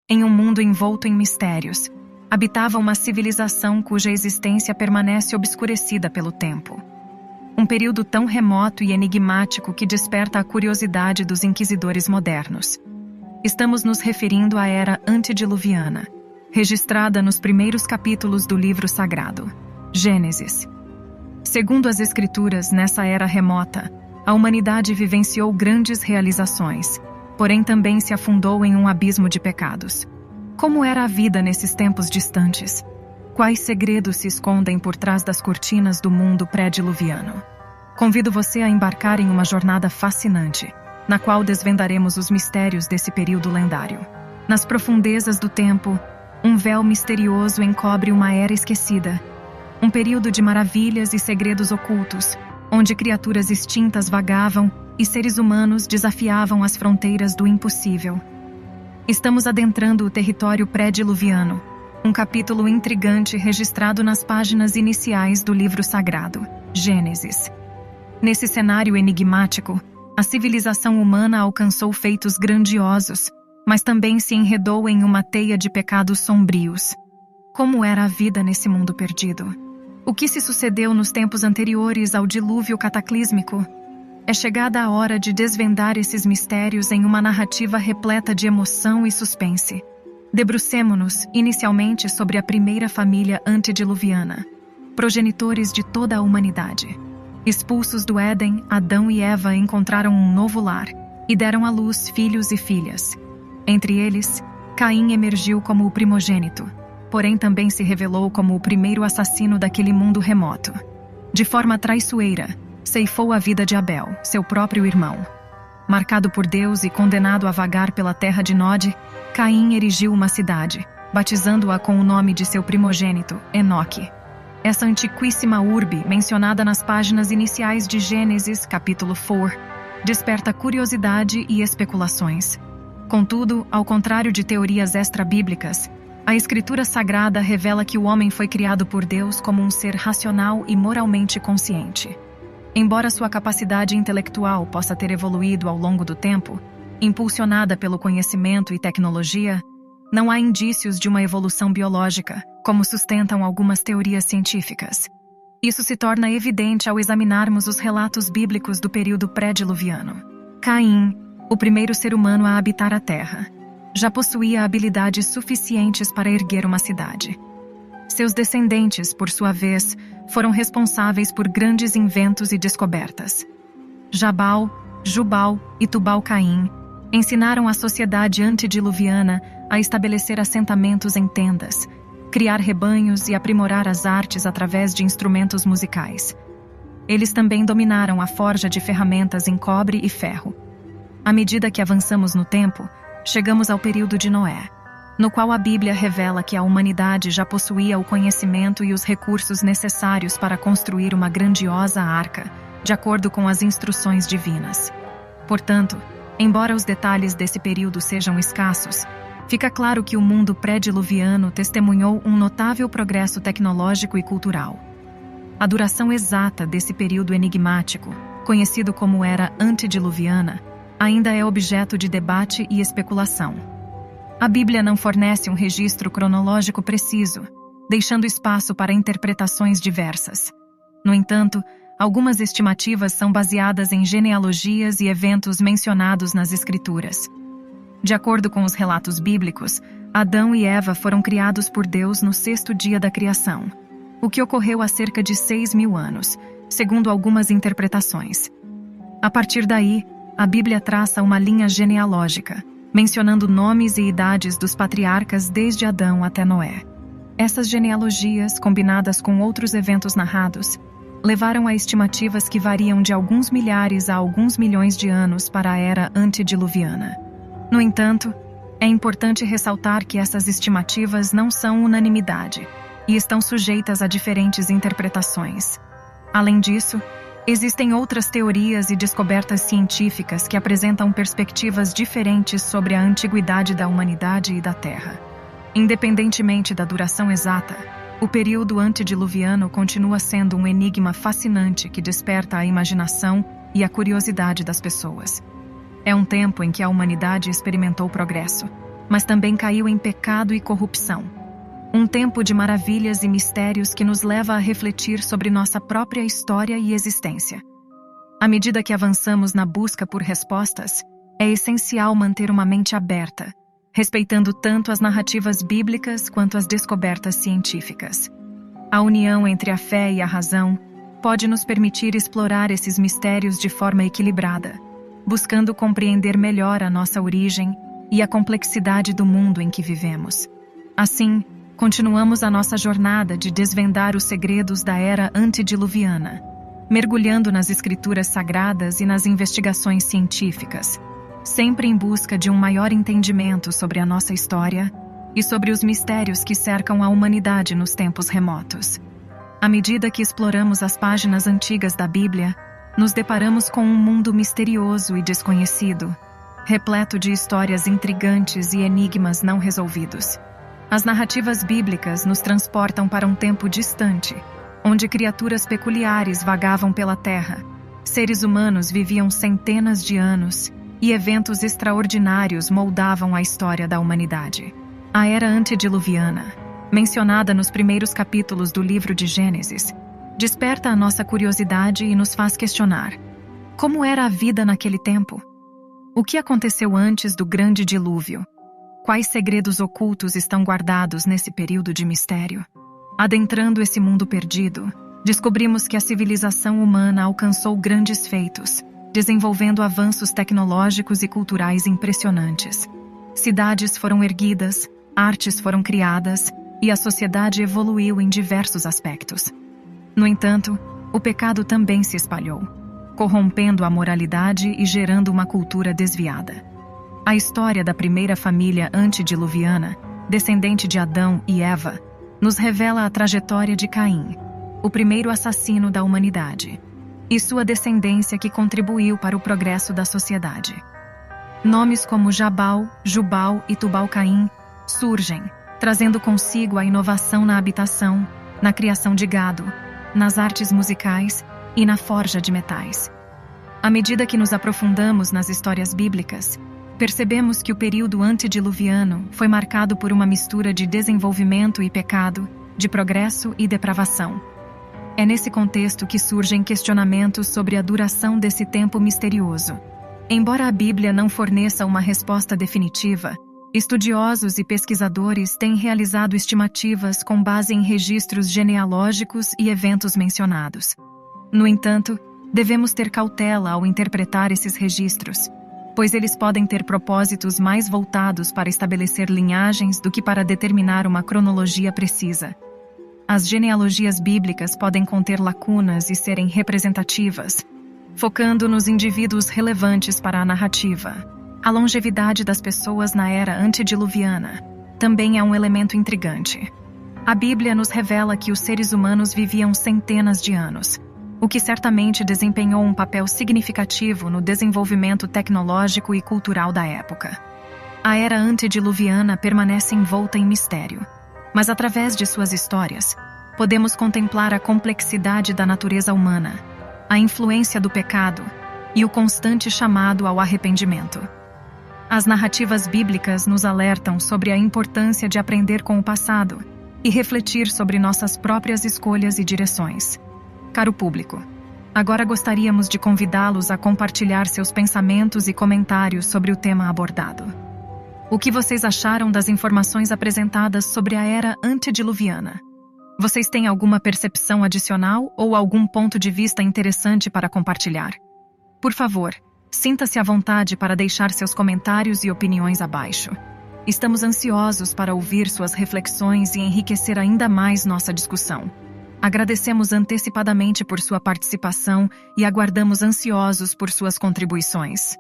em um mundo envolto em mistérios, habitava uma civilização cuja existência permanece obscurecida pelo tempo. Um período tão remoto e enigmático que desperta a curiosidade dos inquisidores modernos. Estamos nos referindo à Era Antediluviana, registrada nos primeiros capítulos do livro sagrado, Gênesis. Segundo as Escrituras, nessa era remota, a humanidade vivenciou grandes realizações, porém também se afundou em um abismo de pecados. Como era a vida nesses tempos distantes? Quais segredos se escondem por trás das cortinas do mundo pré-diluviano? Convido você a embarcar em uma jornada fascinante, na qual desvendaremos os mistérios desse período lendário. Nas profundezas do tempo, um véu misterioso encobre uma era esquecida, um período de maravilhas e segredos ocultos, onde criaturas extintas vagavam e seres humanos desafiavam as fronteiras do impossível. Estamos adentrando o território pré-diluviano, um capítulo intrigante registrado nas páginas iniciais do livro sagrado, Gênesis. Nesse cenário enigmático, a civilização humana alcançou feitos grandiosos, mas também se enredou em uma teia de pecados sombrios. Como era a vida nesse mundo perdido? O que se sucedeu nos tempos anteriores ao dilúvio cataclísmico? É chegada a hora de desvendar esses mistérios em uma narrativa repleta de emoção e suspense. Debrucemo-nos, inicialmente, sobre a primeira família antediluviana, progenitores de toda a humanidade. Expulsos do Éden, Adão e Eva encontraram um novo lar e deram à luz filhos e filhas. Entre eles, Caim emergiu como o primogênito, porém também se revelou como o primeiro assassino daquele mundo remoto. De forma traiçoeira, ceifou a vida de Abel, seu próprio irmão. Marcado por Deus e condenado a vagar pela terra de Nod, Caim erigiu uma cidade, batizando-a com o nome de seu primogênito, Enoque. Essa antiquíssima urbe, mencionada nas páginas iniciais de Gênesis, capítulo 4, desperta curiosidade e especulações. Contudo, ao contrário de teorias extra-bíblicas, a Escritura Sagrada revela que o homem foi criado por Deus como um ser racional e moralmente consciente. Embora sua capacidade intelectual possa ter evoluído ao longo do tempo, impulsionada pelo conhecimento e tecnologia, não há indícios de uma evolução biológica, como sustentam algumas teorias científicas. Isso se torna evidente ao examinarmos os relatos bíblicos do período pré-diluviano. Caim, o primeiro ser humano a habitar a terra, já possuía habilidades suficientes para erguer uma cidade. Seus descendentes, por sua vez, foram responsáveis por grandes inventos e descobertas. Jabal, Jubal e Tubal-Caim ensinaram a sociedade antediluviana a estabelecer assentamentos em tendas, criar rebanhos e aprimorar as artes através de instrumentos musicais. Eles também dominaram a forja de ferramentas em cobre e ferro. À medida que avançamos no tempo, chegamos ao período de Noé, no qual a Bíblia revela que a humanidade já possuía o conhecimento e os recursos necessários para construir uma grandiosa arca, de acordo com as instruções divinas. Portanto, embora os detalhes desse período sejam escassos, fica claro que o mundo pré-diluviano testemunhou um notável progresso tecnológico e cultural. A duração exata desse período enigmático, conhecido como Era Antediluviana, ainda é objeto de debate e especulação. A Bíblia não fornece um registro cronológico preciso, deixando espaço para interpretações diversas. No entanto, algumas estimativas são baseadas em genealogias e eventos mencionados nas Escrituras. De acordo com os relatos bíblicos, Adão e Eva foram criados por Deus no 6º dia da criação, o que ocorreu há cerca de 6.000 anos, segundo algumas interpretações. A partir daí, a Bíblia traça uma linha genealógica, mencionando nomes e idades dos patriarcas desde Adão até Noé. Essas genealogias, combinadas com outros eventos narrados, levaram a estimativas que variam de alguns milhares a alguns milhões de anos para a Era Antediluviana. No entanto, é importante ressaltar que essas estimativas não são unanimidade e estão sujeitas a diferentes interpretações. Além disso, existem outras teorias e descobertas científicas que apresentam perspectivas diferentes sobre a antiguidade da humanidade e da Terra. Independentemente da duração exata, o período antediluviano continua sendo um enigma fascinante que desperta a imaginação e a curiosidade das pessoas. É um tempo em que a humanidade experimentou progresso, mas também caiu em pecado e corrupção. Um tempo de maravilhas e mistérios que nos leva a refletir sobre nossa própria história e existência. À medida que avançamos na busca por respostas, é essencial manter uma mente aberta, respeitando tanto as narrativas bíblicas quanto as descobertas científicas. A união entre a fé e a razão pode nos permitir explorar esses mistérios de forma equilibrada, buscando compreender melhor a nossa origem e a complexidade do mundo em que vivemos. Assim, continuamos a nossa jornada de desvendar os segredos da era antediluviana, mergulhando nas escrituras sagradas e nas investigações científicas, sempre em busca de um maior entendimento sobre a nossa história e sobre os mistérios que cercam a humanidade nos tempos remotos. À medida que exploramos as páginas antigas da Bíblia, nos deparamos com um mundo misterioso e desconhecido, repleto de histórias intrigantes e enigmas não resolvidos. As narrativas bíblicas nos transportam para um tempo distante, onde criaturas peculiares vagavam pela terra, seres humanos viviam centenas de anos e eventos extraordinários moldavam a história da humanidade. A era antediluviana, mencionada nos primeiros capítulos do livro de Gênesis, desperta a nossa curiosidade e nos faz questionar: como era a vida naquele tempo? O que aconteceu antes do grande dilúvio? Quais segredos ocultos estão guardados nesse período de mistério? Adentrando esse mundo perdido, descobrimos que a civilização humana alcançou grandes feitos, desenvolvendo avanços tecnológicos e culturais impressionantes. Cidades foram erguidas, artes foram criadas e a sociedade evoluiu em diversos aspectos. No entanto, o pecado também se espalhou, corrompendo a moralidade e gerando uma cultura desviada. A história da primeira família antediluviana, descendente de Adão e Eva, nos revela a trajetória de Caim, o primeiro assassino da humanidade, e sua descendência que contribuiu para o progresso da sociedade. Nomes como Jabal, Jubal e Tubal-Caim surgem, trazendo consigo a inovação na habitação, na criação de gado, nas artes musicais e na forja de metais. À medida que nos aprofundamos nas histórias bíblicas, percebemos que o período antediluviano foi marcado por uma mistura de desenvolvimento e pecado, de progresso e depravação. É nesse contexto que surgem questionamentos sobre a duração desse tempo misterioso. Embora a Bíblia não forneça uma resposta definitiva, estudiosos e pesquisadores têm realizado estimativas com base em registros genealógicos e eventos mencionados. No entanto, devemos ter cautela ao interpretar esses registros, pois eles podem ter propósitos mais voltados para estabelecer linhagens do que para determinar uma cronologia precisa. As genealogias bíblicas podem conter lacunas e serem representativas, focando nos indivíduos relevantes para a narrativa. A longevidade das pessoas na era antediluviana também é um elemento intrigante. A Bíblia nos revela que os seres humanos viviam centenas de anos, o que certamente desempenhou um papel significativo no desenvolvimento tecnológico e cultural da época. A era antediluviana permanece envolta em mistério, mas através de suas histórias, podemos contemplar a complexidade da natureza humana, a influência do pecado e o constante chamado ao arrependimento. As narrativas bíblicas nos alertam sobre a importância de aprender com o passado e refletir sobre nossas próprias escolhas e direções. Caro público, agora gostaríamos de convidá-los a compartilhar seus pensamentos e comentários sobre o tema abordado. O que vocês acharam das informações apresentadas sobre a era antediluviana? Vocês têm alguma percepção adicional ou algum ponto de vista interessante para compartilhar? Por favor, sinta-se à vontade para deixar seus comentários e opiniões abaixo. Estamos ansiosos para ouvir suas reflexões e enriquecer ainda mais nossa discussão. Agradecemos antecipadamente por sua participação e aguardamos ansiosos por suas contribuições.